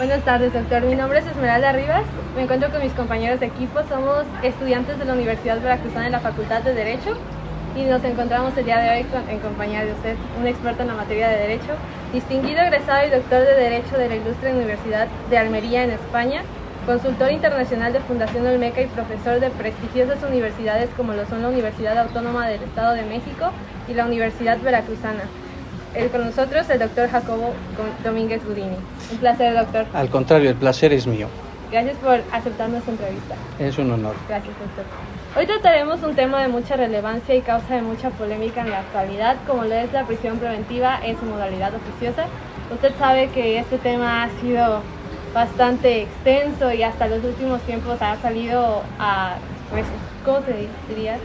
Buenas tardes, doctor. Mi nombre es Esmeralda Rivas. Me encuentro con mis compañeros de equipo. Somos estudiantes de la Universidad Veracruzana en la Facultad de Derecho y nos encontramos el día de hoy en compañía de usted, un experto en la materia de Derecho, distinguido egresado y doctor de Derecho de la Ilustre Universidad de Almería en España, consultor internacional de Fundación Olmeca y profesor de prestigiosas universidades como lo son la Universidad Autónoma del Estado de México y la Universidad Veracruzana. Con nosotros el doctor Jacobo Domínguez Gudini. Un placer, doctor. Al contrario, el placer es mío. Gracias por aceptar nuestra entrevista. Es un honor. Gracias, doctor. Hoy trataremos un tema de mucha relevancia y causa de mucha polémica en la actualidad, como lo es la prisión preventiva en su modalidad oficiosa. Usted sabe que este tema ha sido bastante extenso y hasta los últimos tiempos ha salido a, ¿cómo se diría?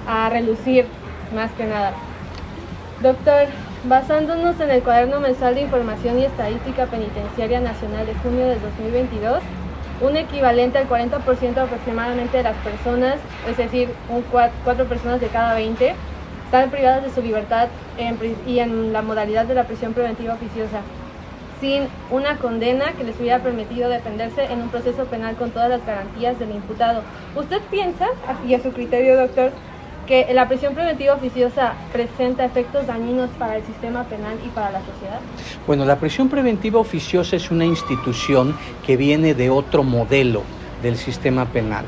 A relucir más que nada. Doctor, basándonos en el Cuaderno Mensual de Información y Estadística Penitenciaria Nacional de junio del 2022, un equivalente al 40% aproximadamente de las personas, es decir, 4 personas de cada 20, están privadas de su libertad y en la modalidad de la prisión preventiva oficiosa, sin una condena que les hubiera permitido defenderse en un proceso penal con todas las garantías del imputado. ¿Usted piensa, y a su criterio, doctor, que la prisión preventiva oficiosa presenta efectos dañinos para el sistema penal y para la sociedad? Bueno, la prisión preventiva oficiosa es una institución que viene de otro modelo del sistema penal.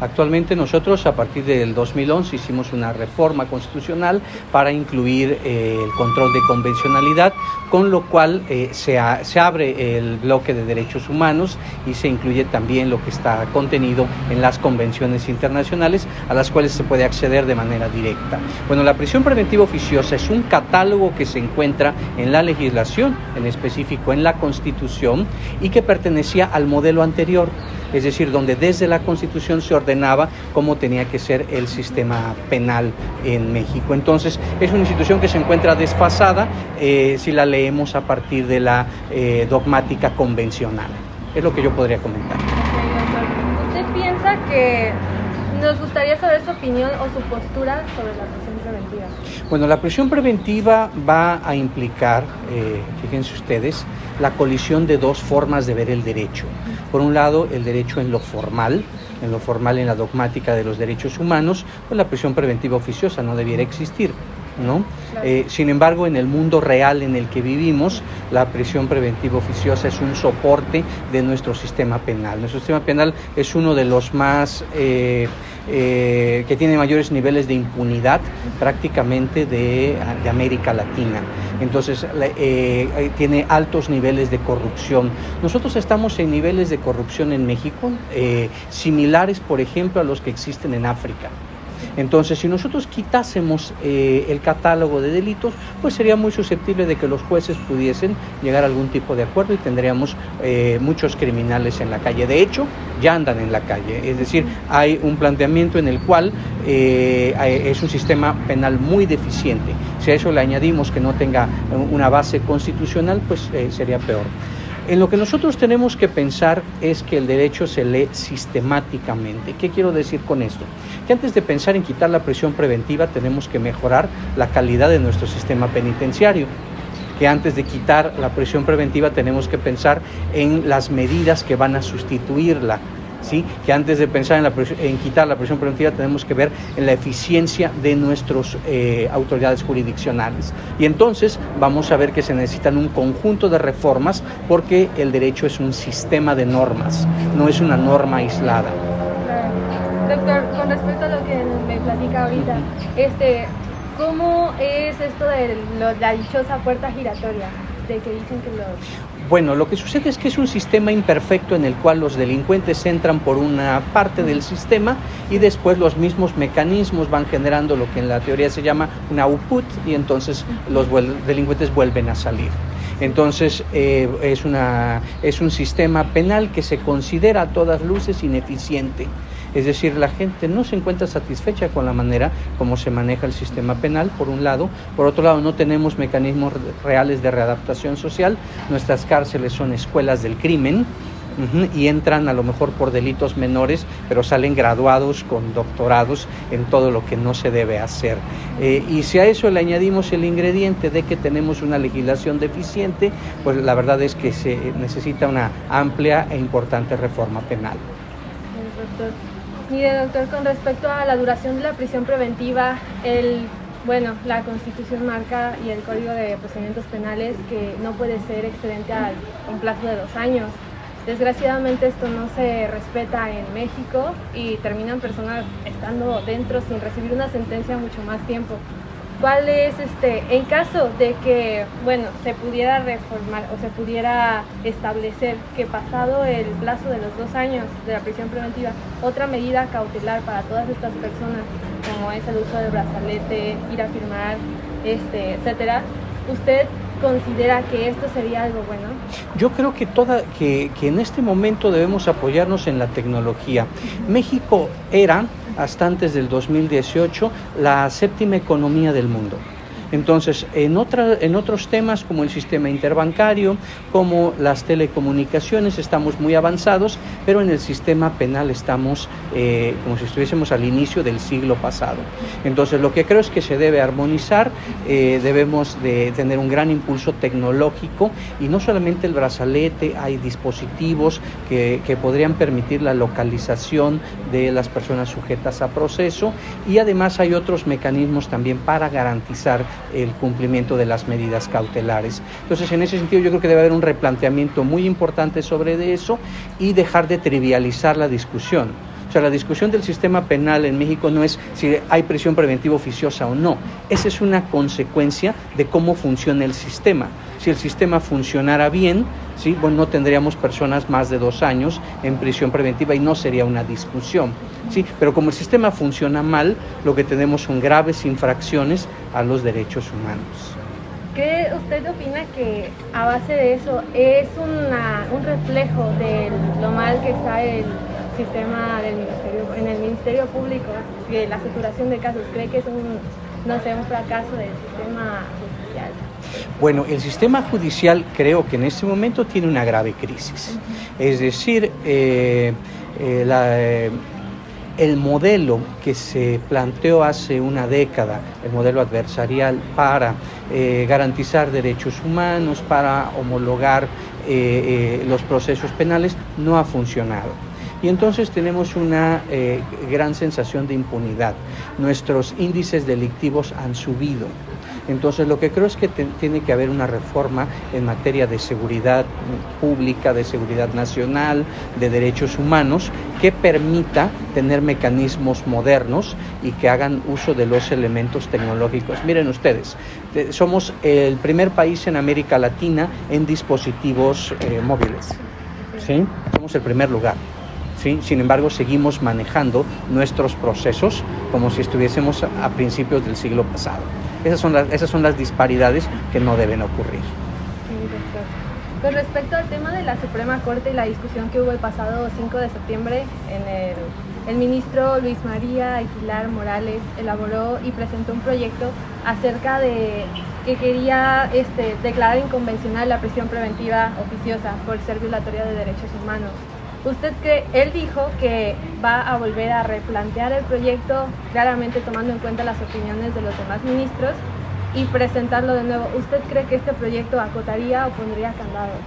Actualmente nosotros a partir del 2011 hicimos una reforma constitucional para incluir el control de convencionalidad, con lo cual se abre el bloque de derechos humanos y se incluye también lo que está contenido en las convenciones internacionales a las cuales se puede acceder de manera directa. Bueno, la prisión preventiva oficiosa es un catálogo que se encuentra en la legislación, en específico en la Constitución, y que pertenecía al modelo anterior, es decir, donde desde la Constitución se ordenaba cómo tenía que ser el sistema penal en México. Entonces, es una institución que se encuentra desfasada si la leemos a partir de la dogmática convencional. Es lo que yo podría comentar. Okay, doctor. ¿Usted piensa que nos gustaría saber su opinión o su postura sobre la prisión preventiva? Bueno, la prisión preventiva va a implicar, fíjense ustedes, la colisión de dos formas de ver el derecho. Por un lado, el derecho en lo formal en la dogmática de los derechos humanos, pues la prisión preventiva oficiosa no debiera existir, ¿no? Claro. Sin embargo, en el mundo real en el que vivimos, la prisión preventiva oficiosa es un soporte de nuestro sistema penal. Nuestro sistema penal es uno de los más que tiene mayores niveles de impunidad prácticamente de América Latina. Entonces tiene altos niveles de corrupción. Nosotros estamos en niveles de corrupción en México similares, por ejemplo, a los que existen en África. Entonces, si nosotros quitásemos el catálogo de delitos, pues sería muy susceptible de que los jueces pudiesen llegar a algún tipo de acuerdo y tendríamos muchos criminales en la calle. De hecho, ya andan en la calle. Es decir, hay un planteamiento en el cual es un sistema penal muy deficiente. Si a eso le añadimos que no tenga una base constitucional, pues sería peor. En lo que nosotros tenemos que pensar es que el derecho se lee sistemáticamente. ¿Qué quiero decir con esto? Que antes de pensar en quitar la prisión preventiva tenemos que mejorar la calidad de nuestro sistema penitenciario. Que antes de quitar la prisión preventiva tenemos que pensar en las medidas que van a sustituirla. ¿Sí? Que antes de pensar en quitar la prisión preventiva tenemos que ver en la eficiencia de nuestras autoridades jurisdiccionales. Y entonces vamos a ver que se necesitan un conjunto de reformas porque el derecho es un sistema de normas, no es una norma aislada. Doctor, con respecto a lo que me platica ahorita, ¿cómo es esto de la dichosa puerta giratoria? De que dicen que Bueno, lo que sucede es que es un sistema imperfecto en el cual los delincuentes entran por una parte del sistema y después los mismos mecanismos van generando lo que en la teoría se llama un output y entonces los delincuentes vuelven a salir. Entonces es un sistema penal que se considera a todas luces ineficiente. Es decir, la gente no se encuentra satisfecha con la manera como se maneja el sistema penal, por un lado. Por otro lado, no tenemos mecanismos reales de readaptación social. Nuestras cárceles son escuelas del crimen, y entran a lo mejor por delitos menores, pero salen graduados con doctorados en todo lo que no se debe hacer. Y si a eso le añadimos el ingrediente de que tenemos una legislación deficiente, pues la verdad es que se necesita una amplia e importante reforma penal. Doctor. Mire, doctor, con respecto a la duración de la prisión preventiva, la Constitución marca y el Código de Procedimientos Penales que no puede ser excedente a un plazo de 2 años. Desgraciadamente esto no se respeta en México y terminan personas estando dentro sin recibir una sentencia mucho más tiempo. ¿Cuál es, en caso de que, se pudiera reformar o se pudiera establecer que pasado el plazo de los 2 años de la prisión preventiva, otra medida cautelar para todas estas personas, como es el uso del brazalete, ir a firmar, etcétera, ¿usted considera que esto sería algo bueno? Yo creo que en este momento debemos apoyarnos en la tecnología. México era, hasta antes del 2018, la 7ª economía del mundo. Entonces, en otros temas como el sistema interbancario, como las telecomunicaciones, estamos muy avanzados, pero en el sistema penal estamos como si estuviésemos al inicio del siglo pasado. Entonces, lo que creo es que se debe armonizar, debemos de tener un gran impulso tecnológico, y no solamente el brazalete, hay dispositivos que podrían permitir la localización de las personas sujetas a proceso, y además hay otros mecanismos también para garantizar el cumplimiento de las medidas cautelares. Entonces, en ese sentido, yo creo que debe haber un replanteamiento muy importante sobre eso y dejar de trivializar la discusión. O sea, la discusión del sistema penal en México no es si hay prisión preventiva oficiosa o no. Esa es una consecuencia de cómo funciona el sistema. Si el sistema funcionara bien, ¿sí? No tendríamos personas más de 2 años en prisión preventiva y no sería una discusión, ¿sí? Pero como el sistema funciona mal, lo que tenemos son graves infracciones a los derechos humanos. ¿Qué usted opina que a base de eso es un reflejo de lo mal que está el sistema en el Ministerio Público, de la saturación de casos? ¿Cree que es un fracaso del sistema judicial? Bueno, el sistema judicial creo que en este momento tiene una grave crisis. Es decir, el modelo que se planteó hace una década, el modelo adversarial para garantizar derechos humanos, para homologar los procesos penales, no ha funcionado. Y entonces tenemos una gran sensación de impunidad. Nuestros índices delictivos han subido. Entonces, lo que creo es que tiene que haber una reforma en materia de seguridad pública, de seguridad nacional, de derechos humanos, que permita tener mecanismos modernos y que hagan uso de los elementos tecnológicos. Miren ustedes, somos el primer país en América Latina en dispositivos móviles, ¿sí? Somos el primer lugar. ¿Sí? Sin embargo, seguimos manejando nuestros procesos como si estuviésemos a principios del siglo pasado. Esas son las disparidades que no deben ocurrir. Sí, doctor. Con respecto al tema de la Suprema Corte y la discusión que hubo el pasado 5 de septiembre, el ministro Luis María Aguilar Morales elaboró y presentó un proyecto acerca de que quería declarar inconvencional la prisión preventiva oficiosa por ser violatoria de derechos humanos. Él dijo que va a volver a replantear el proyecto, claramente tomando en cuenta las opiniones de los demás ministros, y presentarlo de nuevo. ¿Usted cree que este proyecto acotaría o pondría candados?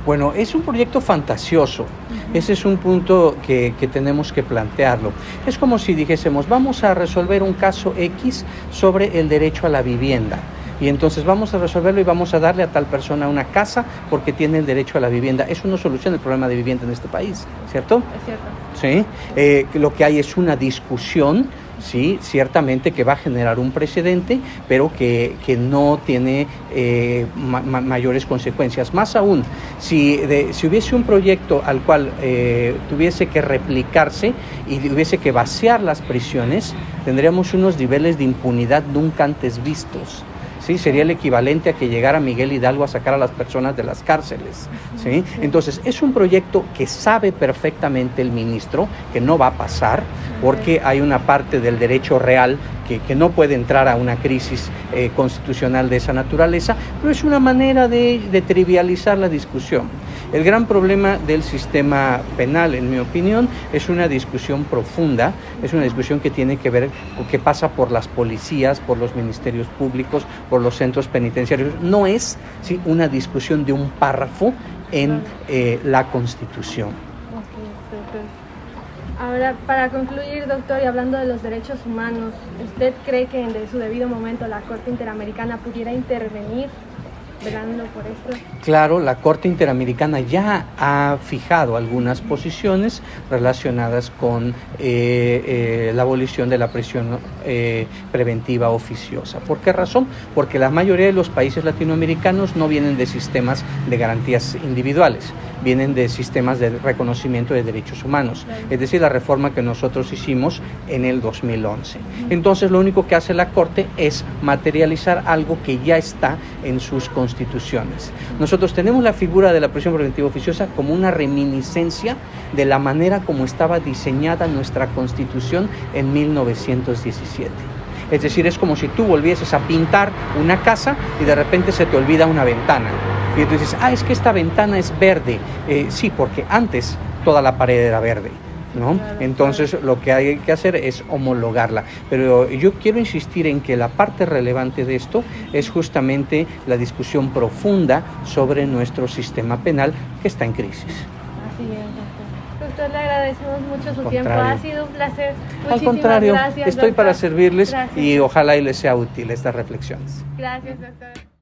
Bueno, es un proyecto fantasioso. Ese es un punto que tenemos que plantearlo. Es como si dijésemos, vamos a resolver un caso X sobre el derecho a la vivienda. Y entonces vamos a resolverlo y vamos a darle a tal persona una casa porque tiene el derecho a la vivienda. Eso no soluciona el problema de vivienda en este país, ¿cierto? Es cierto. Sí. Lo que hay es una discusión, sí, ciertamente que va a generar un precedente, pero que no tiene mayores consecuencias. Más aún, si hubiese un proyecto al cual tuviese que replicarse y hubiese que vaciar las prisiones, tendríamos unos niveles de impunidad nunca antes vistos. ¿Sí? Sería el equivalente a que llegara Miguel Hidalgo a sacar a las personas de las cárceles, ¿sí? Entonces, es un proyecto que sabe perfectamente el ministro que no va a pasar porque hay una parte del derecho real que no puede entrar a una crisis constitucional de esa naturaleza, pero es una manera de trivializar la discusión. El gran problema del sistema penal, en mi opinión, es una discusión profunda, es una discusión que tiene que ver, que pasa por las policías, por los ministerios públicos, por los centros penitenciarios. No es una discusión de un párrafo en la Constitución. Ahora, para concluir, doctor, y hablando de los derechos humanos, ¿usted cree que en su debido momento la Corte Interamericana pudiera intervenir velando por esto? Claro, la Corte Interamericana ya ha fijado algunas posiciones relacionadas con la abolición de la prisión preventiva oficiosa. ¿Por qué razón? Porque la mayoría de los países latinoamericanos no vienen de sistemas de garantías individuales, vienen de sistemas de reconocimiento de derechos humanos, es decir, la reforma que nosotros hicimos en el 2011. Entonces, lo único que hace la Corte es materializar algo que ya está en sus constituciones. Nosotros tenemos la figura de la prisión preventiva oficiosa como una reminiscencia de la manera como estaba diseñada nuestra Constitución en 1917. Es decir, es como si tú volvieses a pintar una casa y de repente se te olvida una ventana. Y entonces dices, es que esta ventana es verde. Sí, porque antes toda la pared era verde, ¿no? Entonces lo que hay que hacer es homologarla. Pero yo quiero insistir en que la parte relevante de esto es justamente la discusión profunda sobre nuestro sistema penal que está en crisis. Así es, doctor. Doctor, le agradecemos mucho su tiempo. Ha sido un placer. Al contrario, gracias, estoy doctor. para servirles Gracias. y ojalá y les sea útil estas reflexiones. Gracias, doctor.